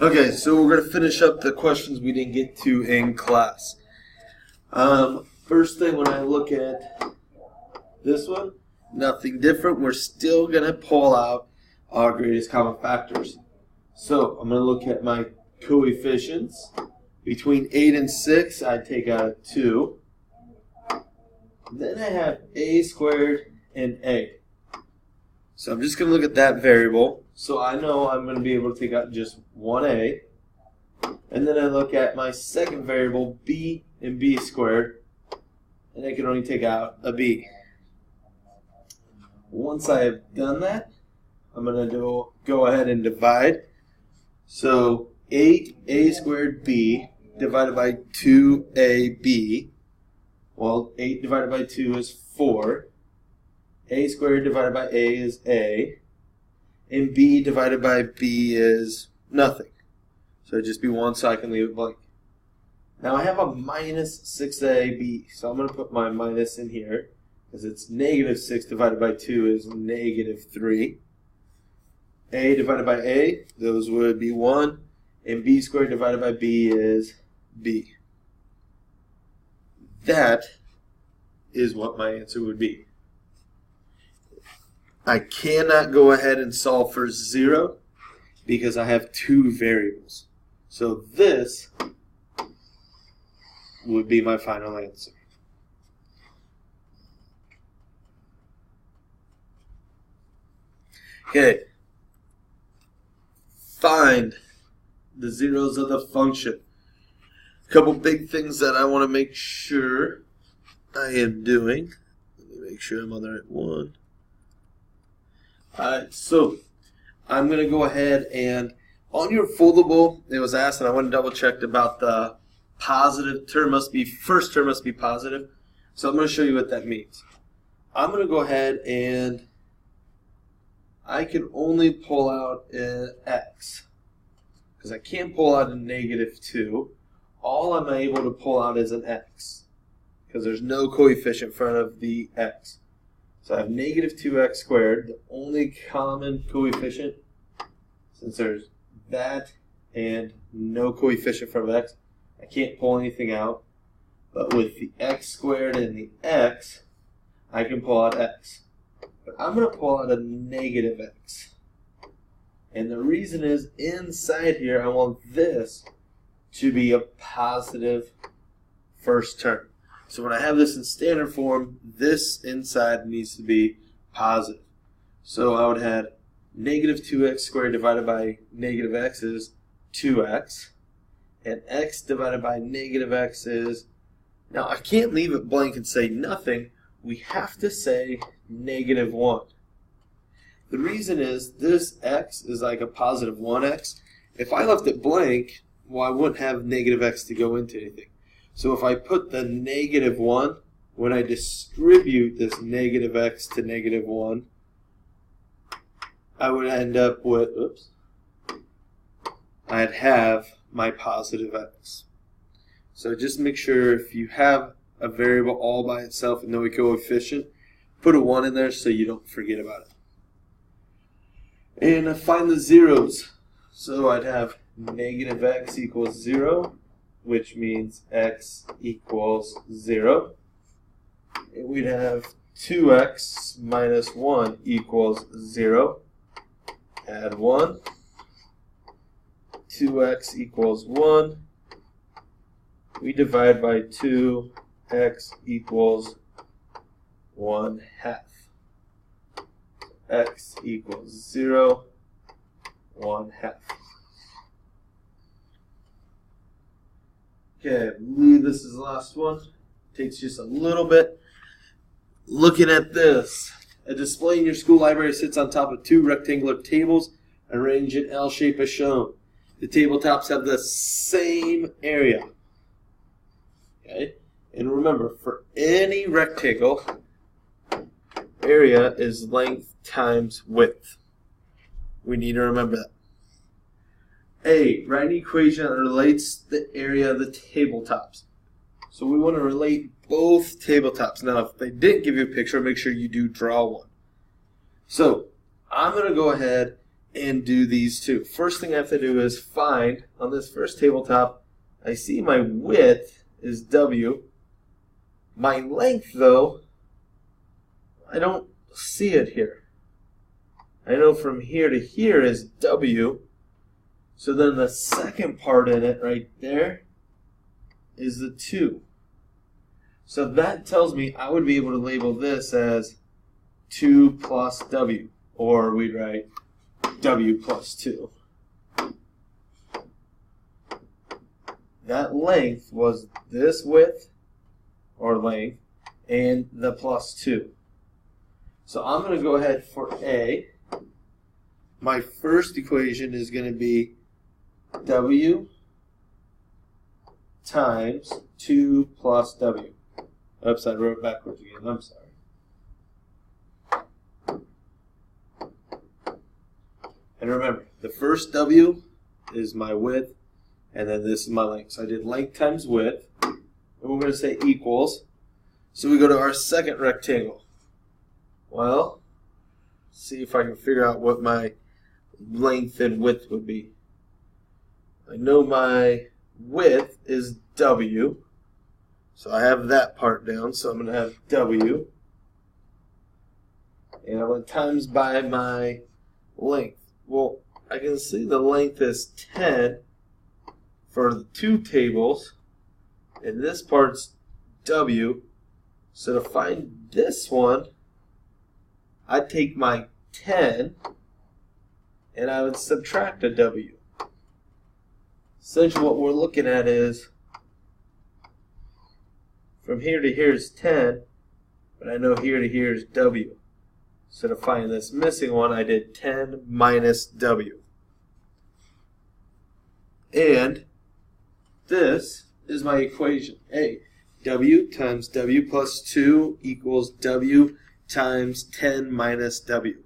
Okay, so we're going to finish up the questions we didn't get to in class. First thing, when I look at this one, nothing different. We're still going to pull out our greatest common factors. So I'm going to look at my coefficients. Between 8 and 6, I take out 2. Then I have a squared and a. So I'm just going to look at that variable. So I know I'm going to be able to take out just 1a. And then I look at my second variable, b and b squared. And I can only take out a b. Once I have done that, I'm going to go ahead and divide. So 8a squared b divided by 2ab. Well, 8 divided by 2 is 4. A squared divided by a is a. And b divided by b is nothing. So it'd just be 1, so I can leave it blank. Now I have a minus 6ab, so I'm going to put my minus in here, because it's negative 6 divided by 2 is negative 3. A divided by a, those would be 1. And b squared divided by b is b. That is what my answer would be. I cannot go ahead and solve for 0 because I have 2 variables. So this would be my final answer. Okay. Find the zeros of the function. A couple big things that I want to make sure I am doing. Let me make sure I'm on the right one. Alright, so I'm going to go ahead and on your foldable, it was asked, and I went and double checked about the positive term first term must be positive. So I'm going to show you what that means. I'm going to go ahead and I can only pull out an x because I can't pull out a negative 2. All I'm able to pull out is an x because there's no coefficient in front of the x. So I have negative 2x squared, the only common coefficient, since there's that and no coefficient from x, I can't pull anything out. But with the x squared and the x, I can pull out x. But I'm going to pull out a negative x. And the reason is, inside here, I want this to be a positive first term. So when I have this in standard form, this inside needs to be positive. So I would have negative 2x squared divided by negative x is 2x. And x divided by negative x is, now I can't leave it blank and say nothing. We have to say negative 1. The reason is this x is like a positive 1x. If I left it blank, well, I wouldn't have negative x to go into anything. So if I put the negative 1, when I distribute this negative x to negative 1, I would end up with, I'd have my positive x. So just make sure if you have a variable all by itself with no coefficient, put a 1 in there so you don't forget about it. And find the zeros. So I'd have negative x equals 0, which means x equals 0. And we'd have 2x minus 1 equals 0. Add 1. 2x equals 1. We divide by 2. X equals 1/2. X equals 0, 1/2. Okay, I believe this is the last one. Takes just a little bit. Looking at this, a display in your school library sits on top of 2 rectangular tables arranged in L shape as shown. The tabletops have the same area. Okay, and remember, for any rectangle, area is length times width. We need to remember that. A, write an equation that relates the area of the tabletops. So we want to relate both tabletops. Now, if they didn't give you a picture, make sure you do draw one. So I'm going to go ahead and do these two. First thing I have to do is find, on this first tabletop, I see my width is W. My length, though, I don't see it here. I know from here to here is W. So then the second part in it right there is the 2. So that tells me I would be able to label this as 2 plus W. Or we'd write W plus 2. That length was this width, or length, and the plus 2. So I'm going to go ahead for A. My first equation is going to be W times 2 plus W. Oops, I wrote it backwards again. I'm sorry. And remember, the first W is my width, and then this is my length. So I did length times width, and we're going to say equals. So we go to our second rectangle. Well, see if I can figure out what my length and width would be. I know my width is W, so I have that part down. So I'm going to have W, and I'm going to times by my length. Well, I can see the length is 10 for the two tables, and this part's W. So to find this one, I'd take my 10 and I would subtract a W. Essentially what we're looking at is from here to here is 10, but I know here to here is W. So to find this missing one, I did 10 minus W. And this is my equation. A, W times W plus 2 equals W times 10 minus W.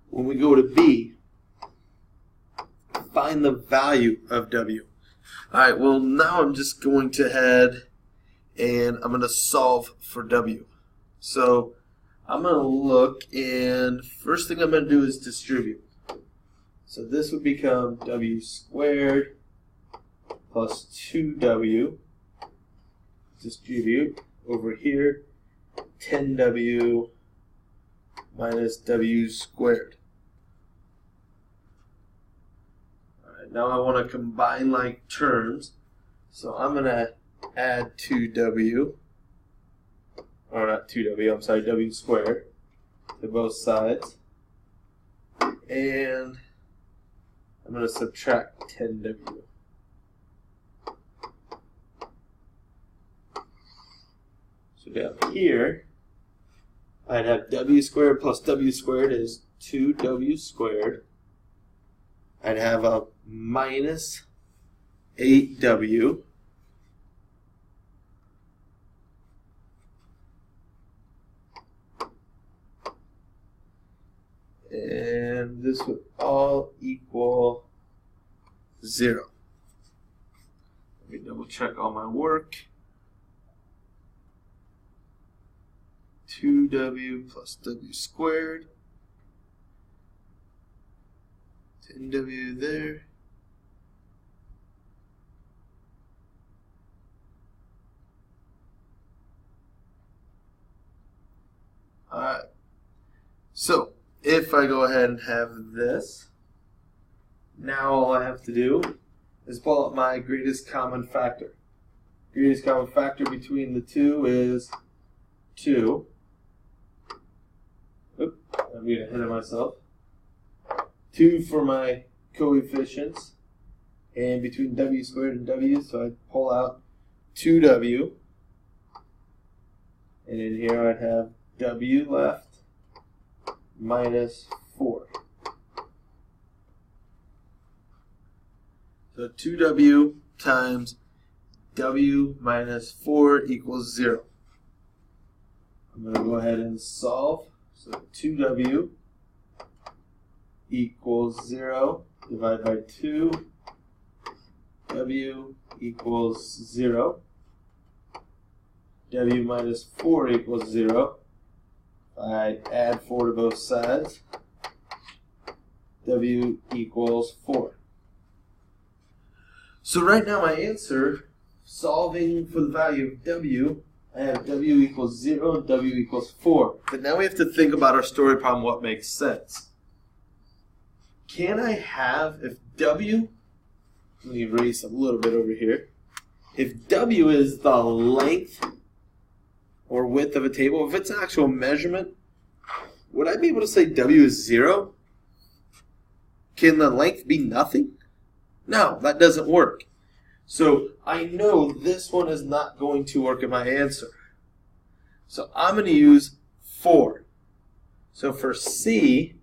When we go to B, find the value of W. Alright, well now I'm just going to head and I'm going to solve for W. So I'm going to look, and first thing I'm going to do is distribute. So this would become W squared plus 2W. Distribute over here, 10W minus W squared. Alright, now I want to combine like terms. So I'm going to add 2W. Or not 2W, I'm sorry, W squared to both sides. And I'm going to subtract 10W. So down here, I'd have W squared plus W squared is 2W squared. I'd have a minus 8W. And this would all equal 0. Let me double check all my work. 2W plus W squared. 10W there. Alright. So if I go ahead and have this, now all I have to do is pull up my greatest common factor. Greatest common factor between the two is 2. Oop, I'm getting ahead of myself. 2 for my coefficients, and between W squared and W, so I'd pull out 2W, and in here I'd have W left minus 4. So 2W times W minus 4 equals 0. I'm going to go ahead and solve. So 2W equals 0. Divide by 2. W equals 0. W minus 4 equals 0. I add 4 to both sides. W equals 4. So right now my answer, solving for the value of W, I have W equals 0, W equals 4. But now we have to think about our story problem, what makes sense. Can I have, if W, let me erase a little bit over here. If W is the length or width of a table, if it's an actual measurement, would I be able to say W is 0? Can the length be nothing? No, that doesn't work. So I know this one is not going to work in my answer. So I'm going to use 4. So for C,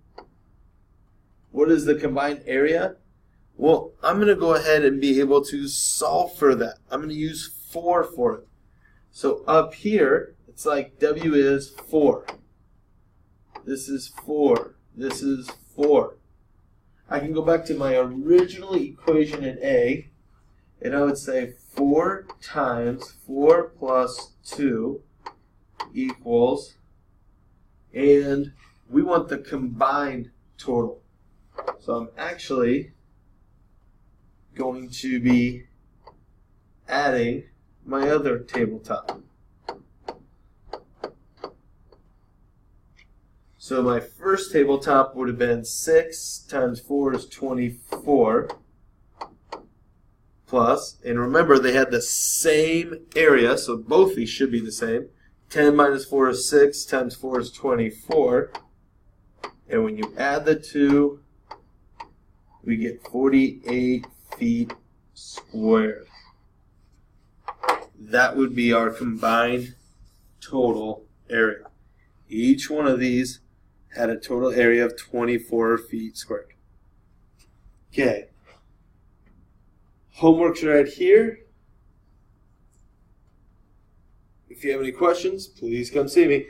what is the combined area? Well, I'm going to go ahead and be able to solve for that. I'm going to use 4 for it. So up here, it's like W is 4. This is 4. This is 4. I can go back to my original equation in A, and I would say 4 times 4 plus 2 equals, and we want the combined total. So I'm actually going to be adding my other tabletop. So my first tabletop would have been 6 times 4 is 24 plus, and remember they had the same area, so both these should be the same. 10 minus 4 is 6, times 4 is 24, and when you add the two, we get 48 feet squared. That would be our combined total area. Each one of these had a total area of 24 feet squared. Okay. Homework's right here. If you have any questions, please come see me.